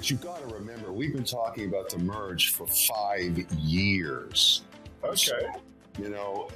but you've got to remember, we've been talking about the merge for 5 years. Okay. So, you know,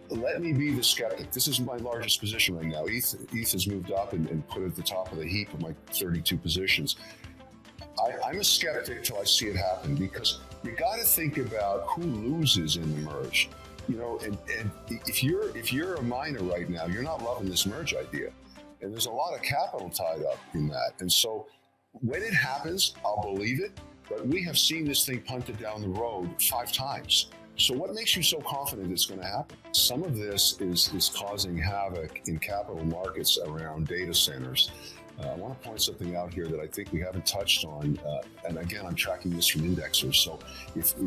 let me be the skeptic. This is my largest position right now. ETH has moved up and put it at the top of the heap of my 32 positions. I'm a skeptic till I see it happen, because you got to think about who loses in the merge. You know, and if you're a miner right now, you're not loving this merge idea, and there's a lot of capital tied up in that. And so when it happens, I'll believe it. But we have seen this thing punted down the road 5 times. So what makes you so confident it's going to happen? Some of this is causing havoc in capital markets around data centers. I want to point something out here that I think we haven't touched on. And again, I'm tracking this from indexers. So if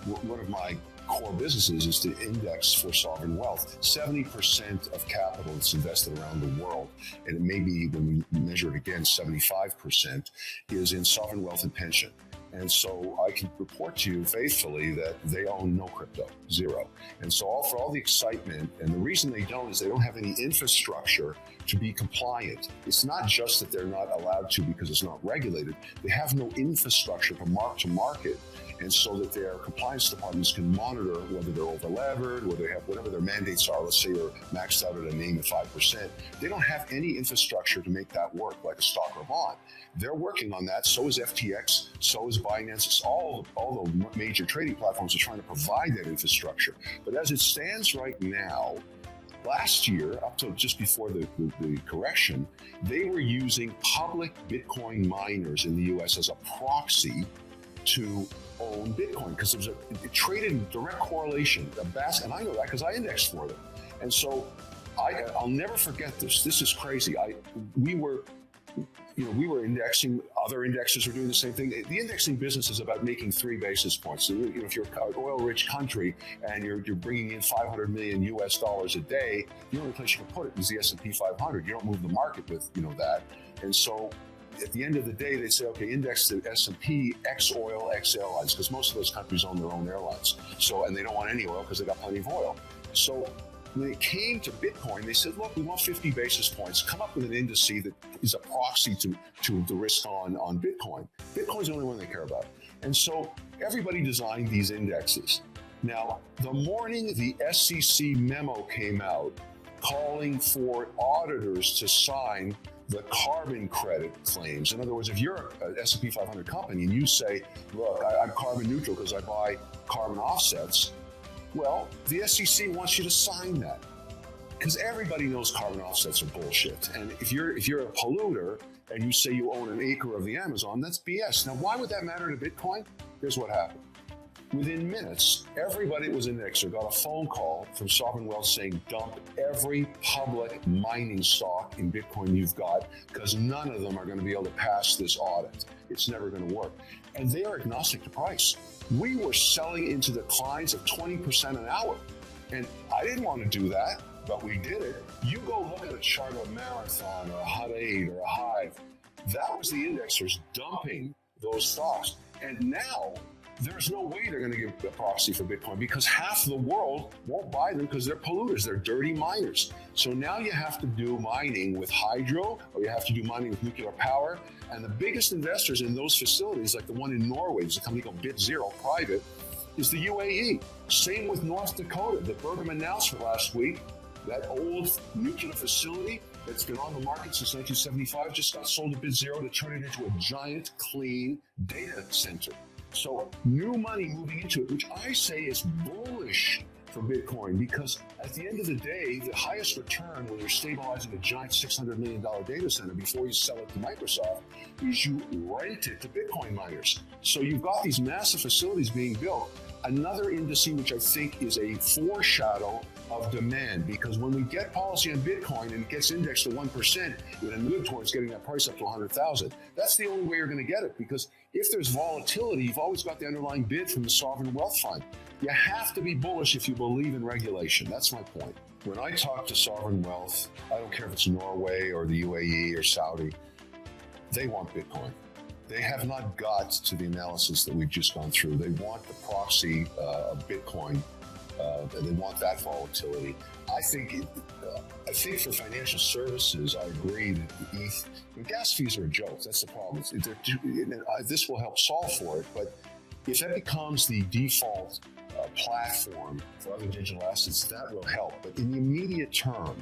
one of my core businesses is to index for sovereign wealth, 70% of capital that's invested around the world, and it may be, when we measure it again, 75%, is in sovereign wealth and pension. And so I can report to you faithfully that they own no crypto, zero. And so for all the excitement, and the reason they don't is they don't have any infrastructure to be compliant. It's not just that they're not allowed to because it's not regulated. They have no infrastructure to market. And so that their compliance departments can monitor whether they're over-levered, whether they have whatever their mandates are. Let's say they're maxed out at a name of 5%. They don't have any infrastructure to make that work like a stock or bond. They're working on that. So is FTX, so is Binance. It's all the major trading platforms are trying to provide that infrastructure. But as it stands right now, last year, up to just before the correction, they were using public Bitcoin miners in the US as a proxy to own Bitcoin, because it traded in direct correlation, and I know that because I indexed for them. And so I'll never forget this. This is crazy. We were indexing. Other indexers were doing the same thing. The indexing business is about making 3 basis points. So, if you're an oil-rich country and you're bringing in $500 million US a day, the only place you can put it is the S&P 500. You don't move the market with that. And so, at the end of the day, they say, okay, index the S&P X oil, X airlines, because most of those countries own their own airlines. So, and they don't want any oil because they got plenty of oil. So when it came to Bitcoin, they said, look, we want 50 basis points. Come up with an index that is a proxy to the risk on Bitcoin. Bitcoin's the only one they care about. And so everybody designed these indexes. Now, the morning the SEC memo came out calling for auditors to sign the carbon credit claims. In other words, if you're an S&P 500 company and you say, look, I'm carbon neutral because I buy carbon offsets, well, the SEC wants you to sign that, because everybody knows carbon offsets are bullshit. And if you're a polluter and you say you own an acre of the Amazon, that's BS. Now, why would that matter to Bitcoin? Here's what happened. Within minutes, everybody that was in Nixer got a phone call from Sovereign Wealth saying, dump every public mining stock in Bitcoin you've got, because none of them are going to be able to pass this audit. It's never going to work. And they are agnostic to price. We were selling into declines of 20% an hour. And I didn't want to do that, but we did it. You go look at a chart of Marathon or a Hut 8 or a Hive. That was the indexers dumping those stocks. And now, there's no way they're going to give a proxy for Bitcoin, because half the world won't buy them because they're polluters. They're dirty miners. So now you have to do mining with hydro, or you have to do mining with nuclear power. And the biggest investors in those facilities, like the one in Norway, there's a company called BitZero, private, is the UAE. Same with North Dakota. The Bergam announcement last week, that old nuclear facility that's been on the market since 1975 just got sold to BitZero to turn it into a giant, clean data center. So new money moving into it, which I say is bullish for Bitcoin, because at the end of the day, the highest return when you're stabilizing a giant $600 million data center before you sell it to Microsoft is you rent it to Bitcoin miners. So you've got these massive facilities being built. Another indice which I think is a foreshadow of demand, because when we get policy on Bitcoin and it gets indexed to 1%, we're going to move towards getting that price up to 100,000. That's the only way you're going to get it, because if there's volatility, you've always got the underlying bid from the sovereign wealth fund. You have to be bullish if you believe in regulation. That's my point. When I talk to sovereign wealth, I don't care if it's Norway or the UAE or Saudi, they want Bitcoin. They have not got to the analysis that we've just gone through. They want the proxy of Bitcoin and they want that volatility. I think for financial services, I agree that the gas fees are a joke. That's the problem. This will help solve for it, but if that becomes the default platform for other digital assets, that will help. But in the immediate term,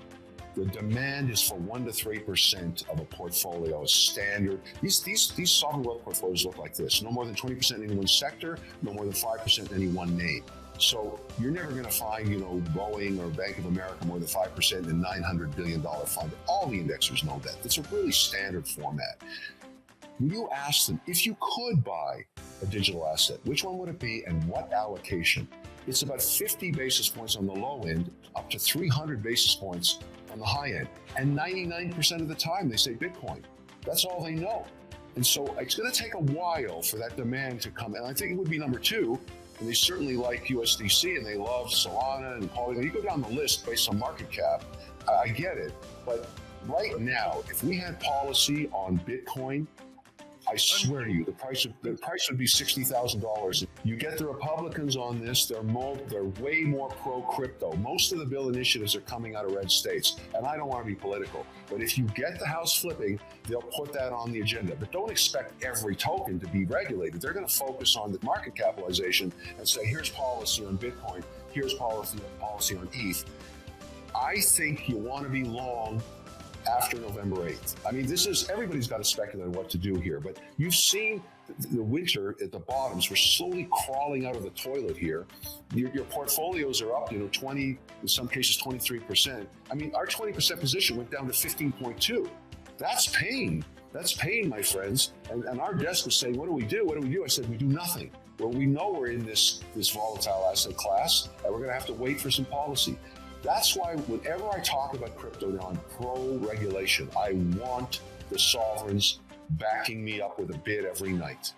the demand is for 1% to 3% of a portfolio, standard. These sovereign wealth portfolios look like this: no more than 20% in any one sector, no more than 5% in any one name. So you're never going to find, Boeing or Bank of America more than 5% in a $900 billion fund. All the indexers know that. It's a really standard format. When you ask them, if you could buy a digital asset, which one would it be and what allocation? It's about 50 basis points on the low end, up to 300 basis points on the high end. And 99% of the time, they say Bitcoin. That's all they know. And so it's going to take a while for that demand to come. And I think it would be number two. And they certainly like USDC, and they love Solana and Polygon. You go down the list based on market cap, I get it. But right now, if we had policy on Bitcoin, I swear to you, the price would be $60,000. You get the Republicans on this; they're way more pro-crypto. Most of the bill initiatives are coming out of red states, and I don't want to be political, but if you get the House flipping, they'll put that on the agenda. But don't expect every token to be regulated. They're going to focus on the market capitalization and say, "Here's policy on Bitcoin. Here's policy on ETH." I think you want to be long after November 8th. I mean, everybody's got to speculate on what to do here, but you've seen the winter at the bottoms. We're slowly crawling out of the toilet here. Your portfolios are up, 20, in some cases 23%. I mean, our 20% position went down to 15.2. That's pain. That's pain, my friends. And our desk was saying, what do we do? What do we do? I said, we do nothing. Well, we know we're in this volatile asset class, and we're going to have to wait for some policy. That's why whenever I talk about crypto now, I'm pro-regulation. I want the sovereigns backing me up with a bid every night.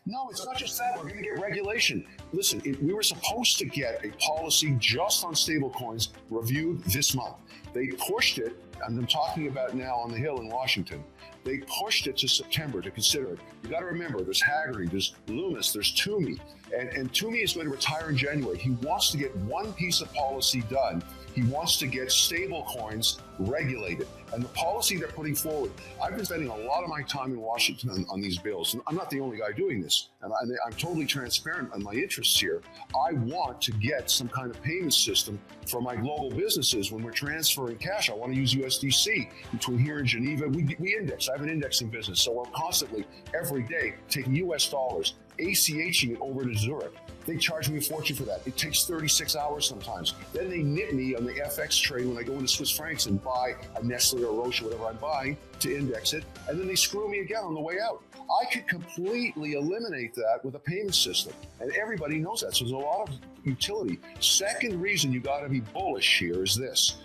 No, it's not just that. We're going to get regulation. Listen, we were supposed to get a policy just on stablecoins reviewed this month. They pushed it, and I'm talking about now on the Hill in Washington. They pushed it to September to consider it. You got to remember, there's Haggerty, there's Loomis, there's Toomey, and Toomey is going to retire in January. He wants to get one piece of policy done. He wants to get stable coins regulated. And the policy they're putting forward, I've been spending a lot of my time in Washington on these bills. And I'm not the only guy doing this. And I'm totally transparent on my interests here. I want to get some kind of payment system for my global businesses when we're transferring cash. I want to use USDC between here and Geneva. We index. I have an indexing business. So we're constantly, every day, taking US dollars, ACHing it over to Zurich. They charge me a fortune for that. It takes 36 hours sometimes. Then they nip me on the FX trade when I go into Swiss francs and buy a Nestle or Roche or whatever I'm buying to index it. And then they screw me again on the way out. I could completely eliminate that with a payment system. And everybody knows that. So there's a lot of utility. Second reason you got to be bullish here is this.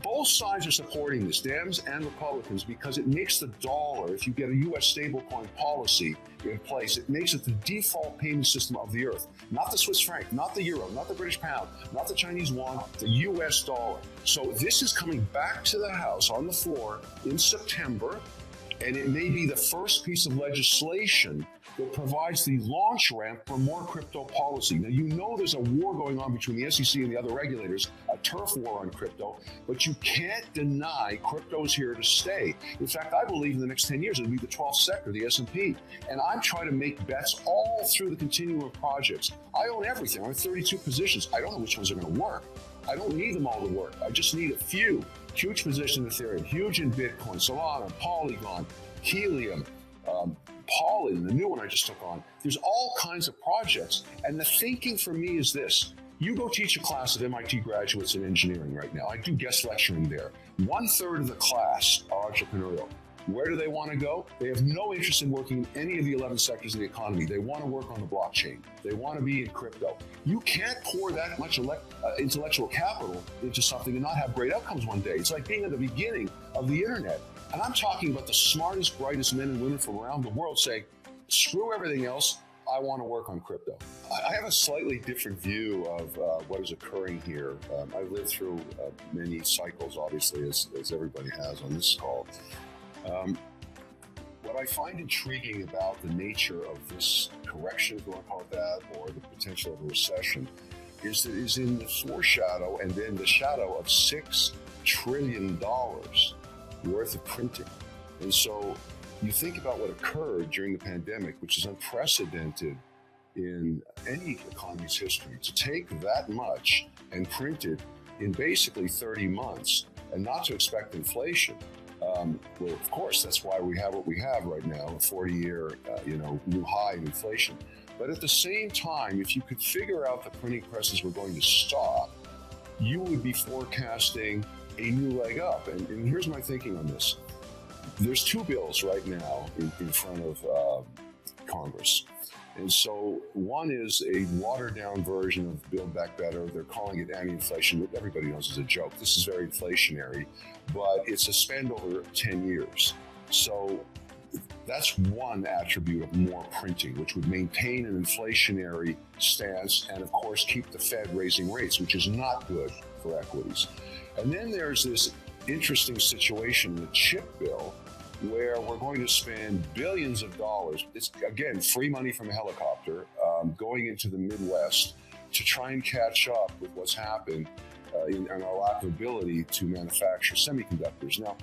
Both sides are supporting this, Dems and Republicans, because it makes the dollar, if you get a U.S. stablecoin policy in place, it makes it the default payment system of the earth. Not the Swiss franc, not the euro, not the British pound, not the Chinese yuan, the U.S. dollar. So this is coming back to the House on the floor in September, and it may be the first piece of legislation that provides the launch ramp for more crypto policy. Now, you know there's a war going on between the SEC and the other regulators, a turf war on crypto, but you can't deny crypto's here to stay. In fact, I believe in the next 10 years it'll be the 12th sector, the S&P. And I'm trying to make bets all through the continuum of projects. I own everything. I have 32 positions. I don't know which ones are going to work. I don't need them all to work. I just need a few. Huge position in Ethereum, huge in Bitcoin, Solana, Polygon, Helium, Pollen, the new one I just took on. There's all kinds of projects. And the thinking for me is this. You go teach a class of MIT graduates in engineering right now. I do guest lecturing there. 1/3 of the class are entrepreneurial. Where do they want to go? They have no interest in working in any of the 11 sectors of the economy. They want to work on the blockchain. They want to be in crypto. You can't pour that much intellectual capital into something and not have great outcomes one day. It's like being at the beginning of the internet. And I'm talking about the smartest, brightest men and women from around the world saying, screw everything else, I want to work on crypto. I have a slightly different view of what is occurring here. I've lived through many cycles, obviously, as everybody has on this call. What I find intriguing about the nature of this correction, if you want to call it that, or the potential of a recession, is in the foreshadow and then the shadow of $6 trillion worth of printing. And so you think about what occurred during the pandemic, which is unprecedented in any economy's history, to take that much and print it in basically 30 months and not to expect inflation. Well, of course, that's why we have what we have right now, a 40-year, new high in inflation. But at the same time, if you could figure out the printing presses were going to stop, you would be forecasting a new leg up. And here's my thinking on this. There's two bills right now in front of Congress. And so one is a watered down version of Build Back Better. They're calling it anti-inflation, which everybody knows is a joke. This is very inflationary, but it's a spend over 10 years. So that's one attribute of more printing, which would maintain an inflationary stance and, of course, keep the Fed raising rates, which is not good for equities. And then there's this interesting situation in the chip bill where we're going to spend billions of dollars. It's, again, free money from a helicopter going into the Midwest to try and catch up with what's happened in our lack of ability to manufacture semiconductors. Now,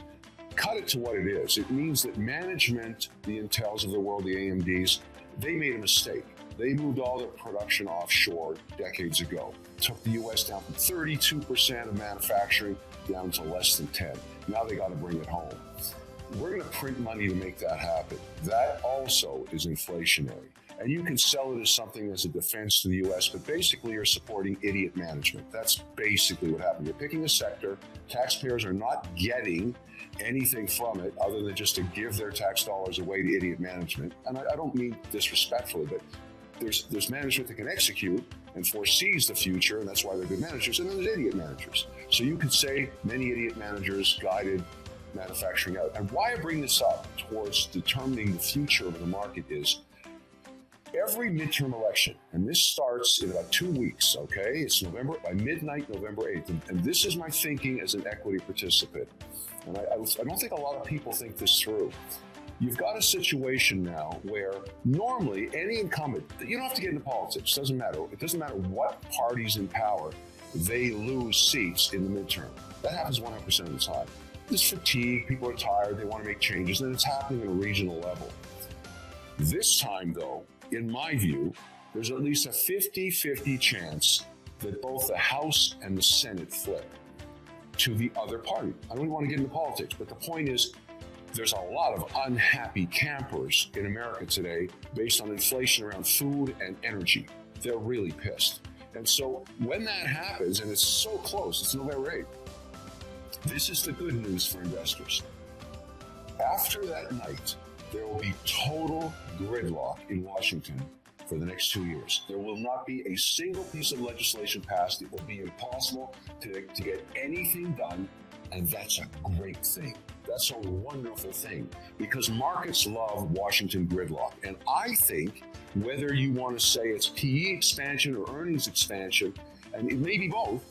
cut it to what it is. It means that management, the Intels of the world, the AMDs, they made a mistake. They moved all their production offshore decades ago. Took the U.S. down from 32% of manufacturing down to less than 10. Now they got to bring it home. We're going to print money to make that happen. That also is inflationary. And you can sell it as something as a defense to the U.S., but basically you're supporting idiot management. That's basically what happened. You're picking a sector. Taxpayers are not getting anything from it other than just to give their tax dollars away to idiot management. And I don't mean disrespectfully, but there's management that can execute and foresees the future, and that's why they're good managers. And then there's idiot managers. So you could say many idiot managers guided manufacturing out. And why I bring this up towards determining the future of the market is every midterm election, and this starts in about 2 weeks, okay? It's by midnight, November 8th. And this is my thinking as an equity participant. And I don't think a lot of people think this through. You've got a situation now where normally any incumbent, you don't have to get into politics, doesn't matter. It doesn't matter what party's in power, they lose seats in the midterm. That happens 100% of the time. There's fatigue, people are tired, they want to make changes, and it's happening at a regional level. This time, though, in my view, there's at least a 50-50 chance that both the House and the Senate flip to the other party. I don't want to get into politics, but the point is, there's a lot of unhappy campers in America today based on inflation around food and energy. They're really pissed. And so when that happens, and it's so close, it's November 8th, this is the good news for investors. After that night, there will be total gridlock in Washington for the next 2 years. There will not be a single piece of legislation passed. It will be impossible to get anything done, and that's a great thing. That's a wonderful thing because markets love Washington gridlock. And I think whether you want to say it's PE expansion or earnings expansion, and it may be both,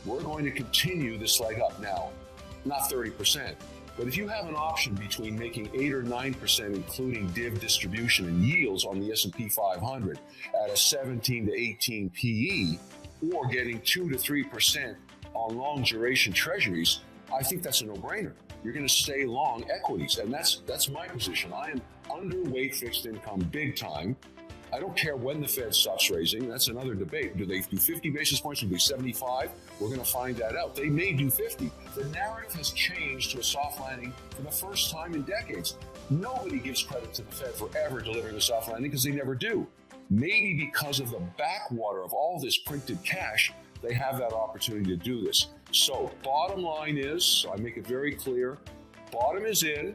we're going to continue this leg up now. Not 30%, but if you have an option between making 8 or 9%, including div distribution and yields on the S&P 500 at a 17 to 18 PE, or getting 2 to 3% on long duration treasuries, I think that's a no-brainer. You're going to stay long equities, and that's my position. I am underweight fixed income big time. I don't care when the Fed stops raising. That's another debate. Do they do 50 basis points? Do they 75? We're going to find that out. They may do 50. The narrative has changed to a soft landing for the first time in decades. Nobody gives credit to the Fed for ever delivering a soft landing because they never do. Maybe because of the backwater of all this printed cash, they have that opportunity to do this. So bottom line is, so I make it very clear, bottom is in.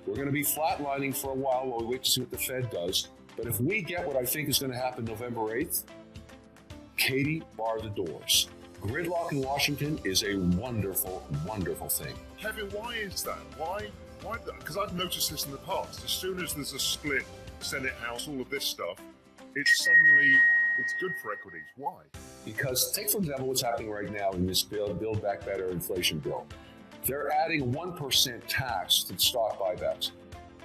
We're going to be flatlining for a while we wait to see what the Fed does. But if we get what I think is going to happen November 8th, Katie, bar the doors. Gridlock in Washington is a wonderful, wonderful thing. Kevin, why is that? Why? Because I've noticed this in the past. As soon as there's a split, Senate, House, all of this stuff, it's good for equities. Why? Because take, for example, what's happening right now in this bill, Build Back Better inflation bill. They're adding 1% tax to stock buybacks.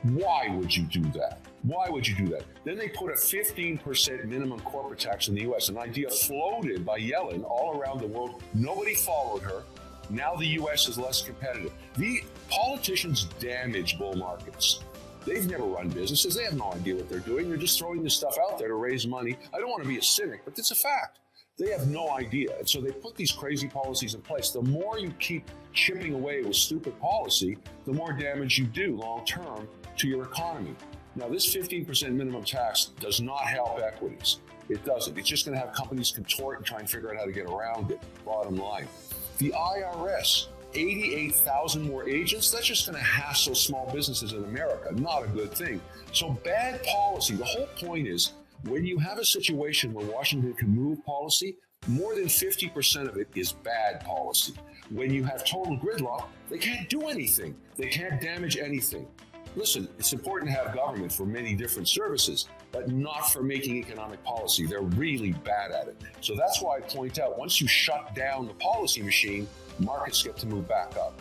Why would you do that? Why would you do that? Then they put a 15% minimum corporate tax in the US, an idea floated by Yellen all around the world. Nobody followed her. Now the US is less competitive. The politicians damage bull markets. They've never run businesses. They have no idea what they're doing. They're just throwing this stuff out there to raise money. I don't want to be a cynic, but it's a fact. They have no idea. And so they put these crazy policies in place. The more you keep chipping away with stupid policy, the more damage you do long term to your economy. Now, this 15% minimum tax does not help equities. It doesn't. It's just going to have companies contort and try and figure out how to get around it. Bottom line. The IRS, 88,000 more agents, that's just going to hassle small businesses in America. Not a good thing. So bad policy. The whole point is, when you have a situation where Washington can move policy, more than 50% of it is bad policy. When you have total gridlock, they can't do anything. They can't damage anything. Listen, it's important to have government for many different services, but not for making economic policy. They're really bad at it. So that's why I point out, once you shut down the policy machine, markets get to move back up.